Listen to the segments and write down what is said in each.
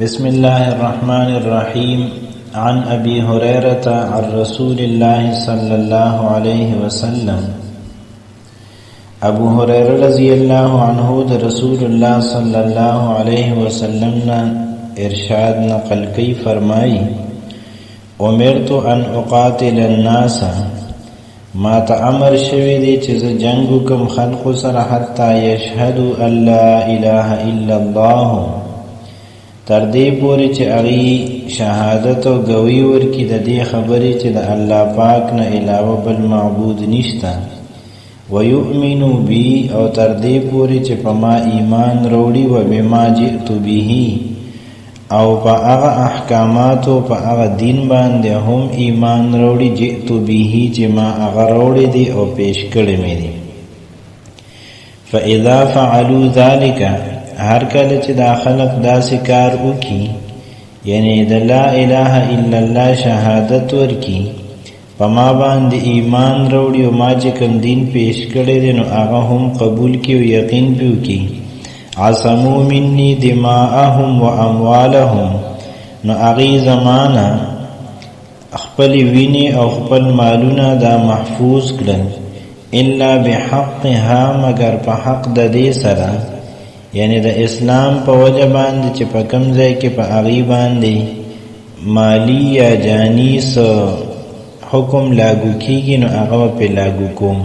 بسم الله الرحمن الرحيم عن أبي هريرة عن رسول الله صلى الله عليه وسلم ابو هريره رضی اللہ عنہ د رسول الله صلی الله علیه وسلم نا ارشاد نقل کی فرمائی امرت ان اقاتل الناس ما تا امر شوی دی چې جنگ کوم خلق سره حتا یشهدوا ان لا اله الا الله تر دې پورې چې اغي شهادت او گوی ورکی د دې خبرې چې د الله پاک نه علاوه بل معبود نشته ويؤمنوا بي او تر دې پورې چې په ما ایمان وروړي او بما جئت به او په هغه احکامات او په هغه دین باندې هم ایمان وروړي جئت به چې ما هغه وروړي دي او پیش کړی مې دي فاذا فعلوا ذلك هر کله چې دا خلق داسې کار وکي یعنی د لا اله الا الله شهادت ورکی په ما باندې ایمان وروړي او ما چې کوم دین پیش کړی دی نو هغه هم قبول کړي او یقین وکړي عصموا مني دماءهم واموالهم نو هغه زمانہ خپل ویني او خپل مالونه دا محفوظ کړل الا بحقها مگر په حق د دې سره یعنی د اسلام په وجه باندې چې په کوم ځای کې په هغه باندې مالی یا جانی سو حکم لاگو کیږي نو هغه په لاگو کوم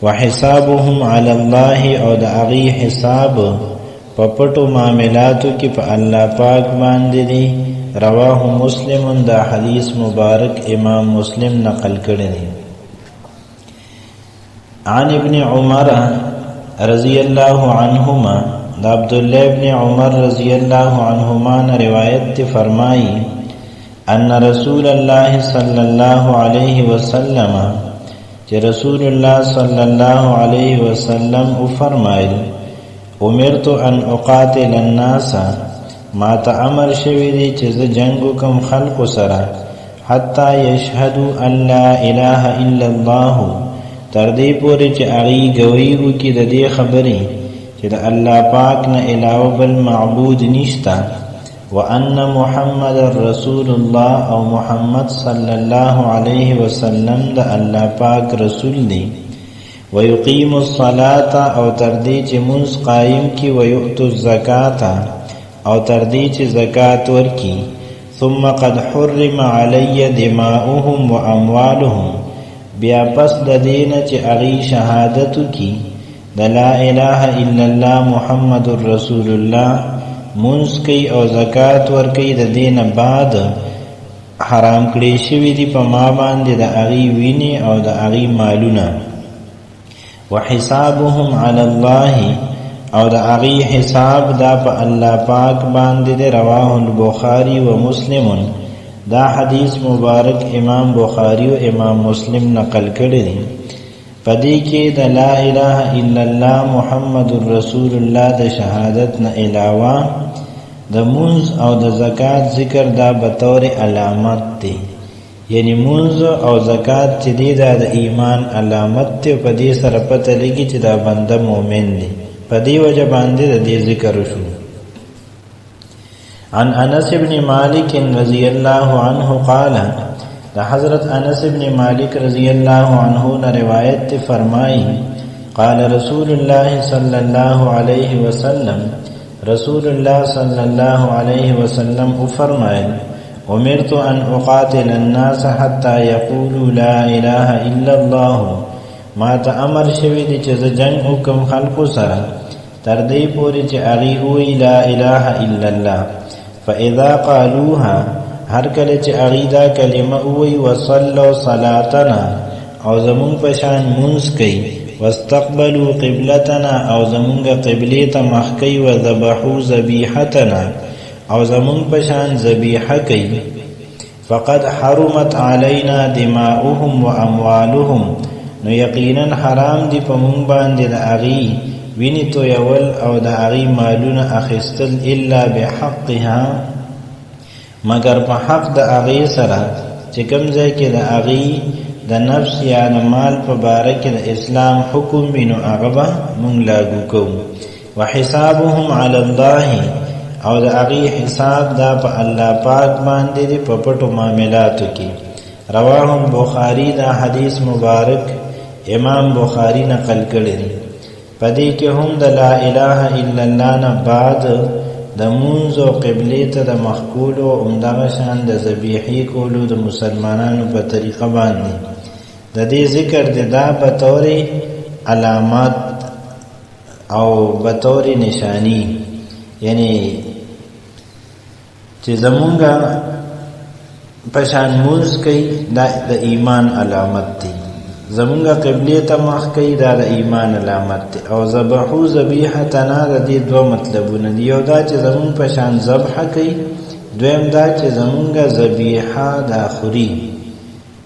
وحسابهم علی الله او د هغه حساب په پټو معاملاتو کې په الله پاک باندې دی رواه مسلم دا حدیث مبارک امام مسلم نقل کړی دی عن ابن عمر رضی اللہ عنہما دا عبداللہ ابن عمر رضی اللہ عنہما نے روایت فرمائی ان رسول اللہ صلی اللہ علیہ وسلم کہ رسول اللہ صلی اللہ علیہ وسلم فرمائل امرت ان اقاتل الناس ما تا امر شوی دی چیز جنگو کم خلق سرا حتی یشهدو ان لا الہ الا اللہ تر دې پورې چې هغه گوی وکړي د دې خبرې چې د الله پاک نه علاوه بل معبود نشته وان محمد رسول الله او محمد صلی الله علیه وسلم د الله پاک رسول دی ويقيم الصلاة او تر دې چې منځ قائم کی ويؤتوا الزکات او تر دې چې زکات ورکي ثم قد حرم علی دماؤهم واموالهم بیا پس د دینه چې اغي شهادت کی د لا اله الا الله محمد رسول الله منځ کوي او زکات ورکوي د دینه بعد حرام کړی شوی دی په ما باندې د اغي ویني او د اغي مالونه وحسابهم علی الله او د اغي حساب دا په الله پاک باندې رواه البخاری و مسلم دا حدیث مبارک امام بخاری و امام مسلم نقل کړی دی پدې کې د لا اله الا الله محمد رسول الله د شهادت نه علاوه د منځ او د زکات ذکر دا به طور علامت دی یعنی منځ او زکات چې دی دا د ایمان علامت ته پدې سره پته لګي چې دا بنده مؤمن دی پدې وجه باندې د دې ذکر شو عن انس بن مالک رضی اللہ عنہ قال دا حضرت انس بن مالک رضی اللہ عنہ نے روایت فرمائی قال رسول اللہ صلی اللہ علیہ وسلم رسول اللہ صلی اللہ علیہ وسلم فرمائے امرت ان اقاتل الناس حتى يقولوا لا اله الا الله ما تا امر شوی دی چې جنگ حکم خلق سره تر دې پورې چې اغي وی لا اله الا الله فاذا قالوها هر کله چې اغیدا کلمه وی وصلوا صلاتنا او زمون پشان منځ کوي واستقبلوا قبلتنا او زمونږ قبله ته مخ کوي وذبحوا ذبیحتنا او زمون پشان ذبیحه کوي فقد حرمت علينا دماؤهم واموالهم نو یقینا حرام دی په مونږ باندې د اغي ویني تو یول او د اغي مالونه اخستل الا بحقها مگر په حق د اغي سره چې کوم ځای کې د اغي د نفس یا د مال په باره کې د اسلام حکم بینو هغه به مونږ لاګو کوو وحسابهم علی الله او د هغې حساب دا په الله پاک باندې دی په پټو معاملاتو کې. رواه البخاري دا حدیث مبارک امام بخاری نقل کړی دی. پدې کې هم د لا اله الا الله نه بعد د مونځ او قبلې ته د مخ کولو او همدغه شان د ذبیحې کولو د مسلمانانو په طریقه باندې د دې ذکر دی دا په طور علامات او په طور نشانی، یعنی چې زمونږه پشان مونځ کوي دا د ایمان علامت دی، زمونږه قبلې ته مخ کوي دا د ایمان علامت دی. او ذبحو ذبیحتنا د دې دوه مطلبونه دي، یو دا چې زمونږ پشان ذبح کوي، دویم دا چې زمونږه ذبیحه دا خوري،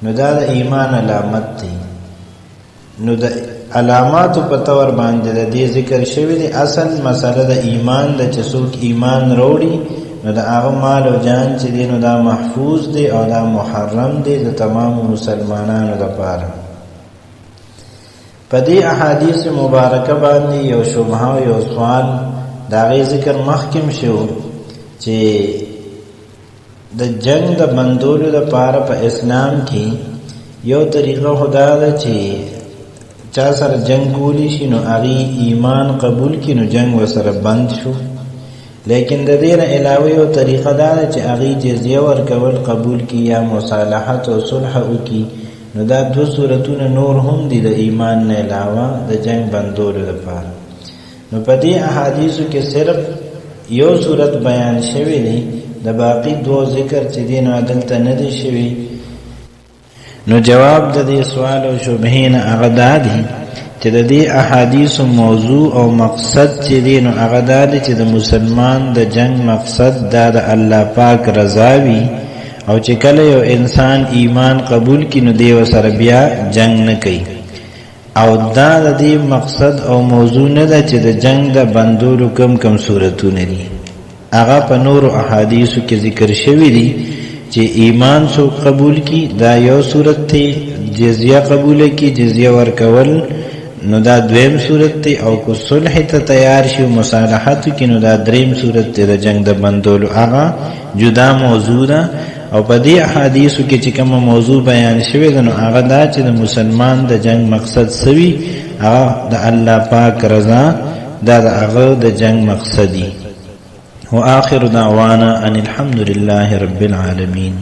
نو دا د ایمان علامت دی. نو د علاماتو په طور باندې د دې ذکر شوی دی. اصل مسله د ایمان د چې څوک ایمان وروړي نو د هغه مال او جان چې دی نو دا محفوظ دی او دا محرم دی د تمام مسلمانانو لپاره. په دې احادیث مبارکه باندې یو شبهه او یو سوال د هغې ذکر مخکې شو چې د جنگ د بندولو لپاره په اسلام کې یو طریقه خدا ده چې چا سره جنگ کولی شي نو هغې ایمان قبول کړي نو جنگ ورسره بند شو. لیکن د دې نه علاوه یو طریقه دا ده چې هغې جزیه ورکول قبول کړي یا مصالحت او صلح وکړي. نو دا دو صورتونه نور هم دي د ایمان نه علاوه د جنگ بندولو لپاره. نو په دې احادیثو کې صرف یو صورت بیان شوی دی، د باقی دو ذکر چې دی نو دلته نه دی شوی. نو جواب د دې سوال او شبهې نه هغه دا دی چې د دې احادیثو موضوع او مقصد چې دی نو هغه دا دی چې د مسلمان د جنگ مقصد دا د الله پاک رضا وي، او چې کله یو انسان ایمان قبول کړي نو دی ورسره بیا جنگ نه کوي. او دا د دې مقصد او موضوع نه ده چې د جنگ د بندولو کم صورتونه دي، هغه په نورو احادیثو کې ذکر شوی دي چې ایمان سو قبول کی دا یو صورت تی، جزیه قبول کی جزیه ورکول نو دا دویم صورت تی، او کو صلح ته تیار شي مصالحت کی نو دا دریم صورت تی د جنگ د بندولو، هغه جدا موضوع ده. او په دې احادیثو کې چې کوم موضوع بیان شوی ده نو هغه دا چې د مسلمان د جنگ مقصد سوي هغه د الله پاک رضا دا د هغه د جنگ مقصدی. وآخر دعوانا ان الحمد لله رب العالمين.